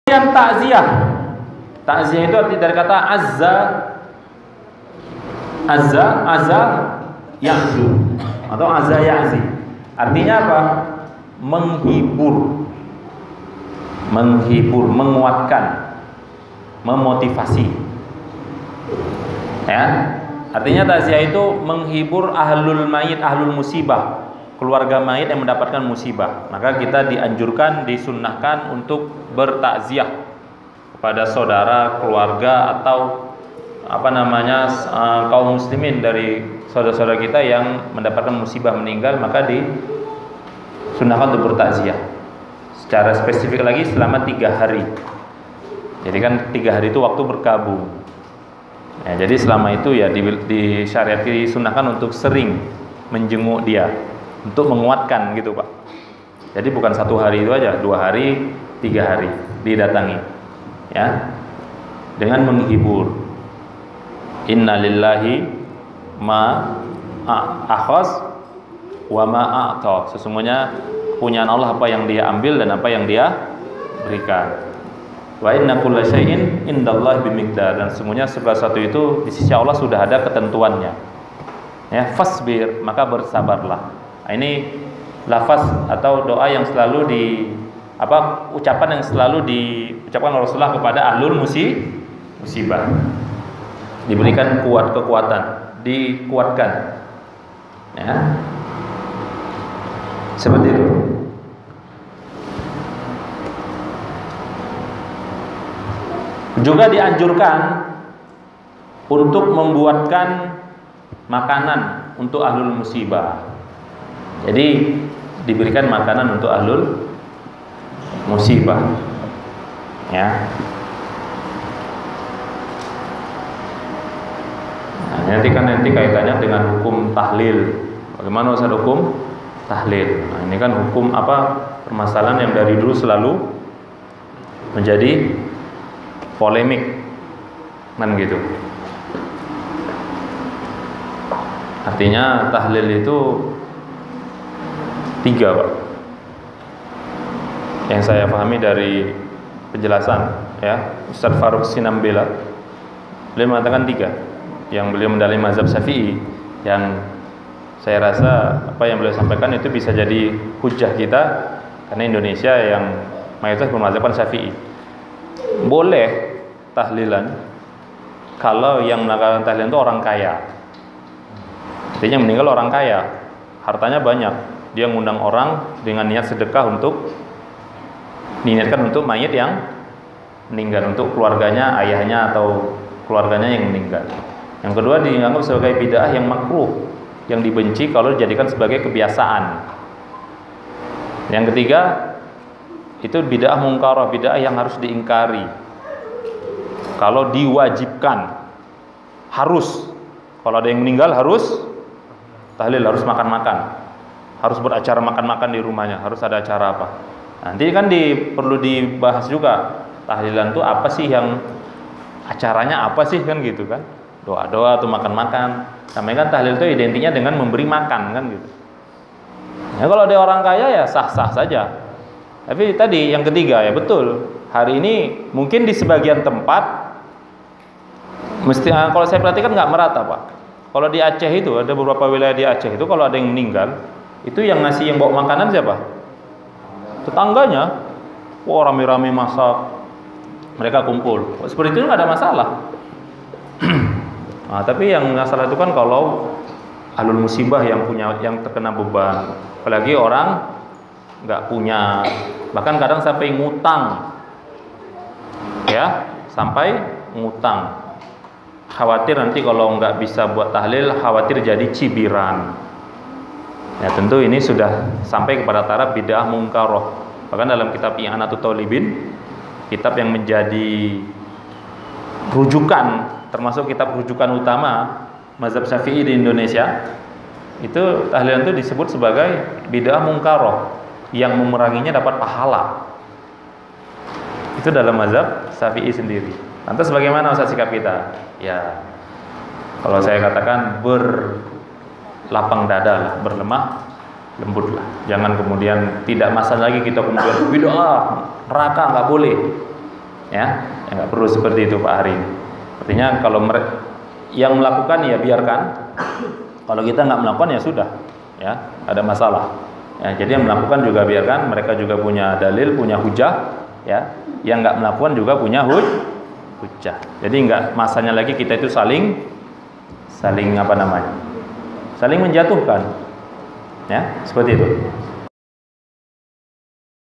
Yang takziah. Takziah itu arti dari kata azza ya'zu atau azza ya'zi. Artinya apa? Menghibur, menguatkan, memotivasi. Ya. Artinya takziah itu menghibur ahlul mayit, ahlul musibah, keluarga mayit yang mendapatkan musibah. Maka kita dianjurkan, disunnahkan untuk bertakziah kepada saudara, keluarga atau kaum muslimin dari saudara-saudara kita yang mendapatkan musibah meninggal, maka disunnahkan untuk bertakziah. Secara spesifik lagi selama 3 hari. Jadi kan 3 hari itu waktu berkabung. Ya, jadi selama itu ya disyariatkan, disunnahkan untuk sering menjenguk dia, untuk menguatkan gitu Pak. Jadi bukan 1 hari itu aja, 2 hari, 3 hari didatangi, ya, dengan menghibur. Inna lillahi ma akhaz wa ma a'ta. Sesungguhnya kepunyaan Allah apa yang Dia ambil dan apa yang Dia berikan. Wa inna kulla syai'in indallahi bimiqdar, dan semuanya segala sesuatu itu di sisi Allah sudah ada ketentuannya. Ya, fasbir, maka bersabarlah. Nah, ini lafaz atau doa yang selalu ucapan yang selalu diucapkan oleh Rasulullah kepada ahlul musibah. Diberikan kekuatan, dikuatkan. Ya. Seperti itu. Juga dianjurkan untuk membuatkan makanan untuk ahlul musibah. Jadi diberikan makanan untuk ahlul musibah, ya. Nah, nanti kaitannya dengan hukum tahlil. Bagaimana usaha hukum tahlil? Nah, ini kan hukum permasalahan yang dari dulu selalu menjadi polemik, kan gitu. Artinya tahlil itu 3 Pak. Yang saya pahami dari penjelasan, ya, Ustaz Faruk Sinambela, beliau mengatakan 3. Yang beliau mendalami mazhab Syafi'i, yang saya rasa apa yang beliau sampaikan itu bisa jadi hujah kita, karena Indonesia yang mayoritas bermazhabkan Syafi'i. Boleh tahlilan kalau yang melakukan tahlilan itu orang kaya. Artinya meninggal orang kaya, hartanya banyak, dia ngundang orang dengan niat sedekah untuk diniatkan untuk mayit yang meninggal, untuk keluarganya, ayahnya atau keluarganya yang meninggal. Yang kedua dianggap sebagai bid'ah yang makruh, yang dibenci kalau dijadikan sebagai kebiasaan. Yang ketiga itu bid'ah mungkarah, bid'ah yang harus diingkari. Kalau diwajibkan harus, kalau ada yang meninggal harus tahlil, harus makan-makan, harus beracara makan-makan di rumahnya, harus ada acara apa. Nanti kan perlu dibahas juga tahlilan itu apa sih, yang acaranya apa sih, kan gitu kan. Doa-doa atau makan-makan. Namanya kan tahlil itu identiknya dengan memberi makan, kan gitu. Ya kalau ada orang kaya ya sah-sah saja. Tapi tadi yang ketiga ya betul. Hari ini mungkin di sebagian tempat kalau saya perhatikan nggak merata Pak. Kalau di Aceh itu ada beberapa wilayah di Aceh itu kalau ada yang meninggal, itu yang ngasih, yang bawa makanan siapa? Tetangganya. Wah, rame-rame masak, mereka kumpul. Seperti itu nggak ada masalah. Nah, tapi yang masalah itu kan kalau ahlul musibah yang terkena beban, apalagi orang nggak punya, bahkan kadang sampai ngutang, ya, sampai ngutang. Khawatir nanti kalau nggak bisa buat tahlil, khawatir jadi cibiran. Ya tentu ini sudah sampai kepada taraf bid'ah mungkarah. Bahkan dalam kitab I'anatut Thalibin, kitab yang menjadi rujukan, termasuk kitab rujukan utama mazhab Syafi'i di Indonesia, itu tahlilan itu disebut sebagai bid'ah mungkarah, yang memeranginya dapat pahala. Itu dalam mazhab Syafi'i sendiri. Lantas bagaimana Ustaz sikap kita? Ya, kalau saya katakan berlapang dada lah, berlemah lembut lah. Jangan kemudian tidak masalah lagi kita kemudian bid'ah, neraka nggak boleh. ya nggak perlu seperti itu Pak Hari. Artinya kalau yang melakukan ya biarkan, kalau kita nggak melakukan ya sudah, ya ada masalah. Ya, jadi yang melakukan juga biarkan, mereka juga punya dalil, punya hujah, ya. Yang nggak melakukan juga punya hujah. Jadi nggak masanya lagi kita itu saling apa namanya, saling menjatuhkan, ya seperti itu.